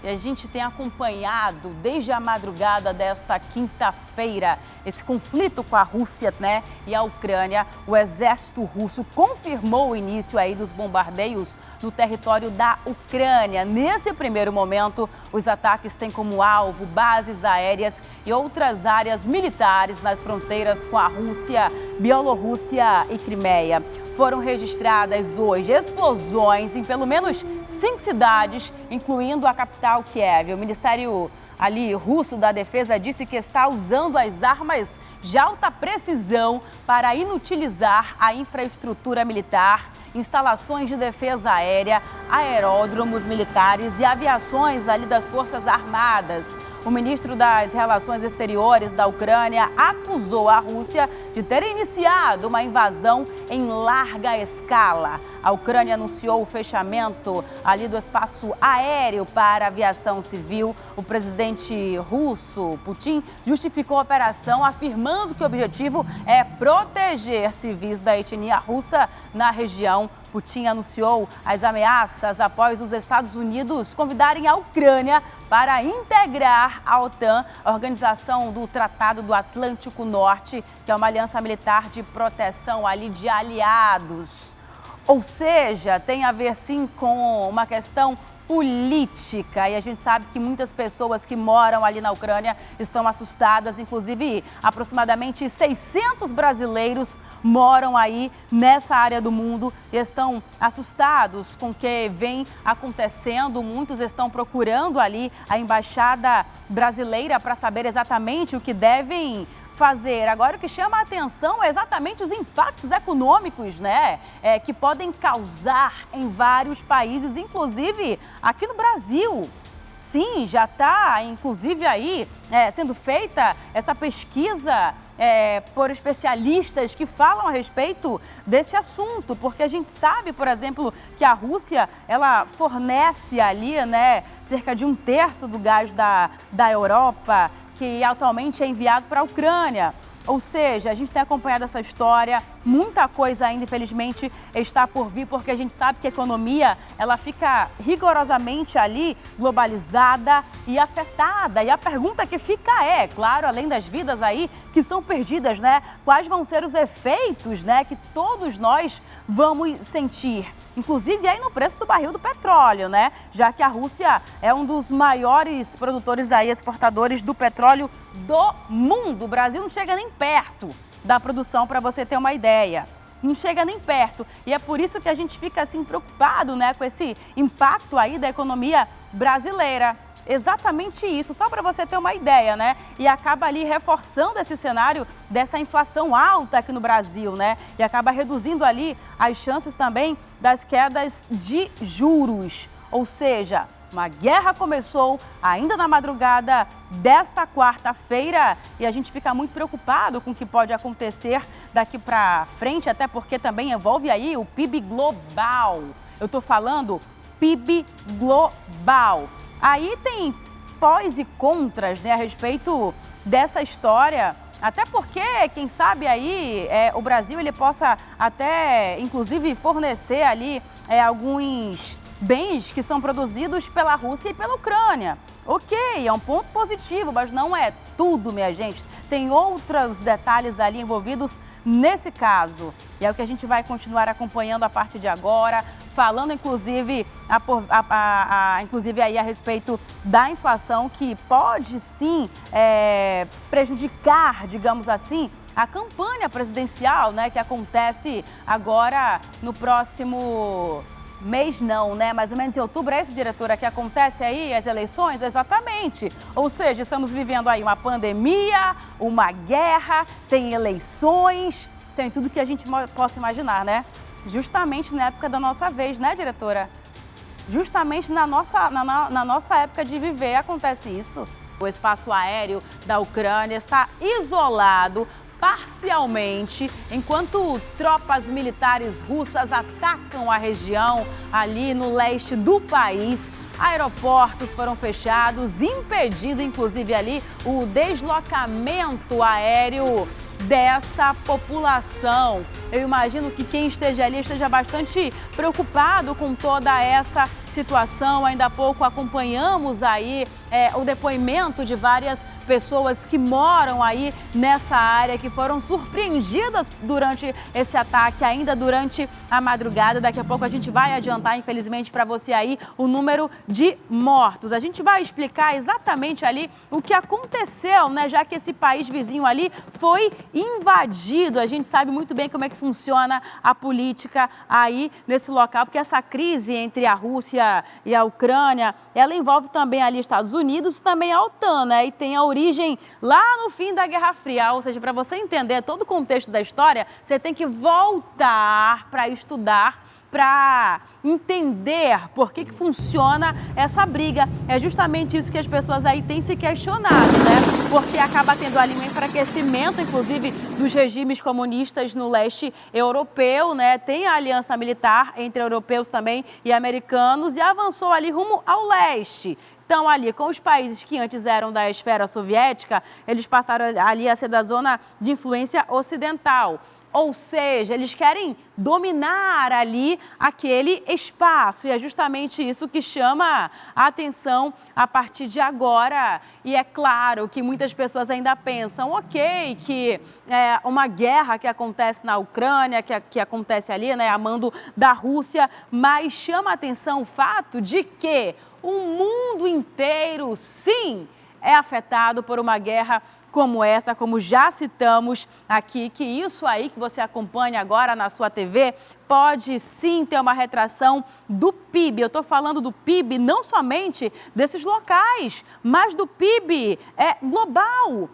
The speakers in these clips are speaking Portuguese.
E a gente tem acompanhado desde a madrugada desta quinta-feira esse conflito com a Rússia, né, e a Ucrânia. O exército russo confirmou o início aí dos bombardeios no território da Ucrânia. Nesse primeiro momento, os ataques têm como alvo bases aéreas e outras áreas militares nas fronteiras com a Rússia, Bielorrússia e Crimeia. Foram registradas hoje explosões em pelo menos 5 cidades, incluindo a capital Kiev. O Ministério russo da Defesa disse que está usando as armas de alta precisão para inutilizar a infraestrutura militar, instalações de defesa aérea, aeródromos militares e aviações das Forças Armadas. O ministro das Relações Exteriores da Ucrânia acusou a Rússia de ter iniciado uma invasão em larga escala. A Ucrânia anunciou o fechamento do espaço aéreo para a aviação civil. O presidente russo, Putin, justificou a operação afirmando que o objetivo é proteger civis da etnia russa na região. Putin anunciou as ameaças após os Estados Unidos convidarem a Ucrânia para integrar a OTAN, a Organização do Tratado do Atlântico Norte, que é uma aliança militar de proteção de aliados. Ou seja, tem a ver sim com uma questão política, e a gente sabe que muitas pessoas que moram ali na Ucrânia estão assustadas, inclusive aproximadamente 600 brasileiros moram aí nessa área do mundo e estão assustados com o que vem acontecendo. Muitos estão procurando ali a embaixada brasileira para saber exatamente o que devem fazer. Agora, o que chama a atenção é exatamente os impactos econômicos, né, que podem causar em vários países, inclusive aqui no Brasil. Sim, já está, inclusive, aí sendo feita essa pesquisa por especialistas que falam a respeito desse assunto, porque a gente sabe, por exemplo, que a Rússia, ela fornece ali, né, cerca de 1/3 do gás da Europa, que atualmente é enviado para a Ucrânia. Ou seja, a gente tem acompanhado essa história, muita coisa ainda, infelizmente, está por vir, porque a gente sabe que a economia, ela fica rigorosamente globalizada e afetada. E a pergunta que fica claro, além das vidas que são perdidas, né? Quais vão ser os efeitos, né, que todos nós vamos sentir? Inclusive aí no preço do barril do petróleo, né? Já que a Rússia é um dos maiores produtores exportadores do petróleo do mundo. O Brasil não chega nem perto da produção, para você ter uma ideia. Não chega nem perto. E é por isso que a gente fica assim preocupado, né, com esse impacto da economia brasileira. Exatamente isso, só para você ter uma ideia, né? E acaba reforçando esse cenário dessa inflação alta aqui no Brasil, né? E acaba reduzindo as chances também das quedas de juros. Ou seja, uma guerra começou ainda na madrugada desta quarta-feira e a gente fica muito preocupado com o que pode acontecer daqui para frente, até porque também envolve o PIB global. Eu estou falando PIB global. Aí tem pós e contras, né, a respeito dessa história, até porque, quem sabe o Brasil ele possa até, inclusive, fornecer alguns bens que são produzidos pela Rússia e pela Ucrânia. Ok, é um ponto positivo, mas não é tudo, minha gente. Tem outros detalhes envolvidos nesse caso. E é o que a gente vai continuar acompanhando a partir de agora, falando inclusive a respeito da inflação, que pode sim prejudicar, digamos assim, a campanha presidencial, né, que acontece agora no próximo mês não, né? Mais ou menos em outubro, é isso, diretora, que acontece as eleições? Exatamente. Ou seja, estamos vivendo uma pandemia, uma guerra, tem eleições, tem tudo que a gente possa imaginar, né? Justamente na época da nossa vez, né, diretora? Justamente na nossa época de viver acontece isso. O espaço aéreo da Ucrânia está isolado parcialmente, enquanto tropas militares russas atacam a região no leste do país. Aeroportos foram fechados, impedindo inclusive o deslocamento aéreo dessa população. Eu imagino que quem esteja ali esteja bastante preocupado com toda essa situação. Ainda há pouco acompanhamos aí o depoimento de várias pessoas que moram aí nessa área, que foram surpreendidas durante esse ataque, ainda durante a madrugada. Daqui a pouco a gente vai adiantar, infelizmente, para você aí o número de mortos. A gente vai explicar exatamente ali o que aconteceu, né? Já que esse país vizinho ali foi invadido. A gente sabe muito bem como é que funciona a política aí nesse local, porque essa crise entre a Rússia e a Ucrânia, ela envolve também ali Estados Unidos e também a OTAN, né? E tem a origem lá no fim da Guerra Fria. Ou seja, para você entender todo o contexto da história, você tem que voltar para estudar, para entender por que funciona essa briga. É justamente isso que as pessoas aí têm se questionado, né? Porque acaba tendo ali um enfraquecimento, inclusive, dos regimes comunistas no leste europeu, né? Tem a aliança militar entre europeus também e americanos e avançou ali rumo ao leste. Então, ali, com os países que antes eram da esfera soviética, eles passaram ali a ser da zona de influência ocidental. Ou seja, eles querem dominar ali aquele espaço. E é justamente isso que chama a atenção a partir de agora. E é claro que muitas pessoas ainda pensam, ok, que é uma guerra que acontece na Ucrânia, que acontece ali, né, a mando da Rússia, mas chama a atenção o fato de que o mundo inteiro, sim, é afetado por uma guerra como essa, como já citamos aqui, que isso aí que você acompanha agora na sua TV pode sim ter uma retração do PIB. Eu estou falando do PIB não somente desses locais, mas do PIB global.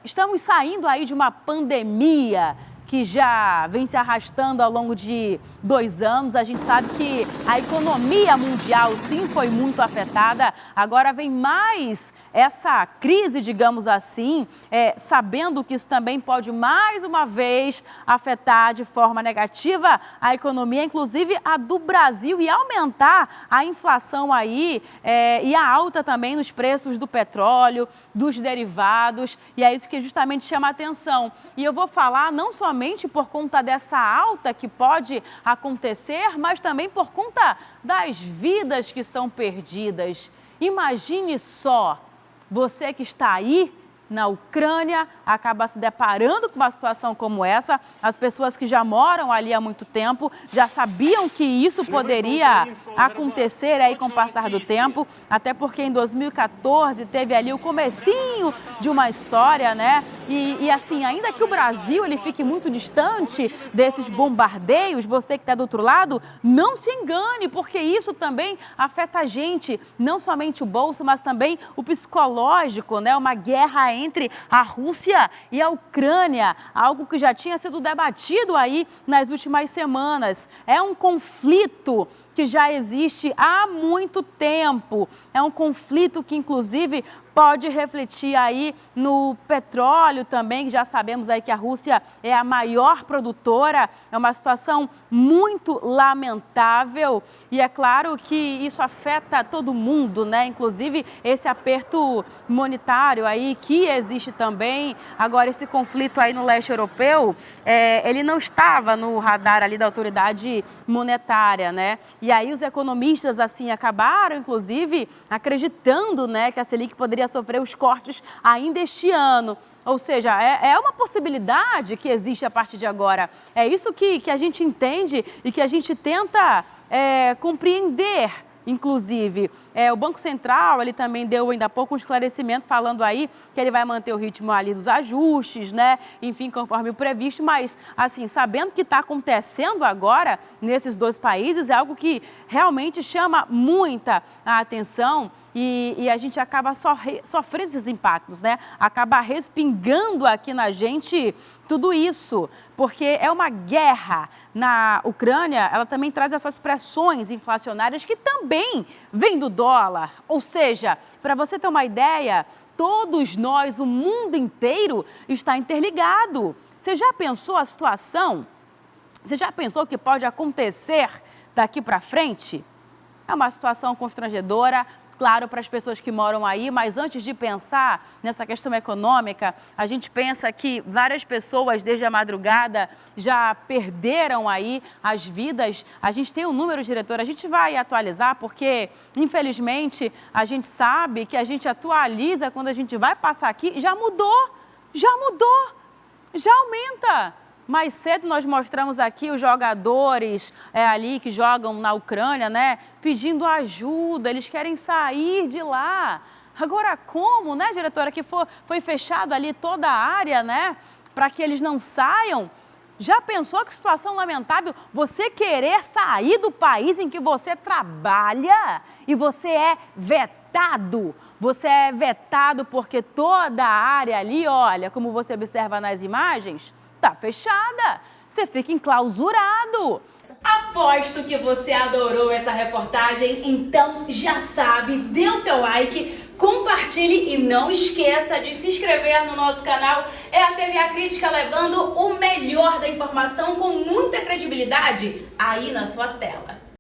Estamos saindo aí de uma pandemia que já vem se arrastando ao longo de 2 anos. A gente sabe que a economia mundial, sim, foi muito afetada. Agora vem mais essa crise, digamos assim, sabendo que isso também pode, mais uma vez, afetar de forma negativa a economia, inclusive a do Brasil, e aumentar a inflação aí e a alta também nos preços do petróleo, dos derivados. E é isso que justamente chama a atenção. E eu vou falar não somente por conta dessa alta que pode acontecer, mas também por conta das vidas que são perdidas. Imagine só, você que está aí na Ucrânia, acaba se deparando com uma situação como essa. As pessoas que já moram ali há muito tempo já sabiam que isso poderia acontecer aí com o passar do tempo, até porque em 2014 teve ali o comecinho de uma história, né? E assim, ainda que o Brasil ele fique muito distante desses bombardeios, você que está do outro lado, não se engane, porque isso também afeta a gente, não somente o bolso, mas também o psicológico, né? Uma guerra entre a Rússia e a Ucrânia, algo que já tinha sido debatido aí nas últimas semanas. É um conflito que já existe há muito tempo. É um conflito que, inclusive, pode refletir aí no petróleo também, que já sabemos aí que a Rússia é a maior produtora. É uma situação muito lamentável e é claro que isso afeta todo mundo, né? Inclusive esse aperto monetário aí que existe também. Agora, esse conflito aí no leste europeu, ele não estava no radar ali da autoridade monetária, né? E aí os economistas, assim, acabaram, inclusive, acreditando, né, que a Selic poderia sofrer os cortes ainda este ano. Ou seja, é uma possibilidade que existe a partir de agora. É isso que a gente entende e que a gente tenta compreender. Inclusive, o Banco Central, ele também deu ainda há pouco um esclarecimento falando aí que ele vai manter o ritmo ali dos ajustes, né? Enfim, conforme o previsto, mas assim, sabendo o que está acontecendo agora nesses 2 países, é algo que realmente chama muita atenção e a gente acaba sofrendo esses impactos, né? Acaba respingando aqui na gente tudo isso, porque é uma guerra na Ucrânia, ela também traz essas pressões inflacionárias que também vêm do dólar. Ou seja, para você ter uma ideia, todos nós, o mundo inteiro está interligado. Você já pensou a situação? Você já pensou o que pode acontecer daqui para frente? É uma situação constrangedora. claro, para as pessoas que moram aí, mas antes de pensar nessa questão econômica, a gente pensa que várias pessoas desde a madrugada já perderam aí as vidas. A gente tem um número, diretor, a gente vai atualizar porque, infelizmente, a gente sabe que a gente atualiza quando a gente vai passar aqui, já mudou, já aumenta. Mais cedo nós mostramos aqui os jogadores ali que jogam na Ucrânia, né? Pedindo ajuda, eles querem sair de lá. Agora como, né, diretora, que foi fechado ali toda a área, né? Para que eles não saiam. Já pensou que situação lamentável você querer sair do país em que você trabalha e você é vetado? Você é vetado porque toda a área ali, olha, como você observa nas imagens, tá fechada, você fica enclausurado. Aposto que você adorou essa reportagem, então já sabe, dê o seu like, compartilhe e não esqueça de se inscrever no nosso canal. É a TV A Crítica levando o melhor da informação com muita credibilidade aí na sua tela.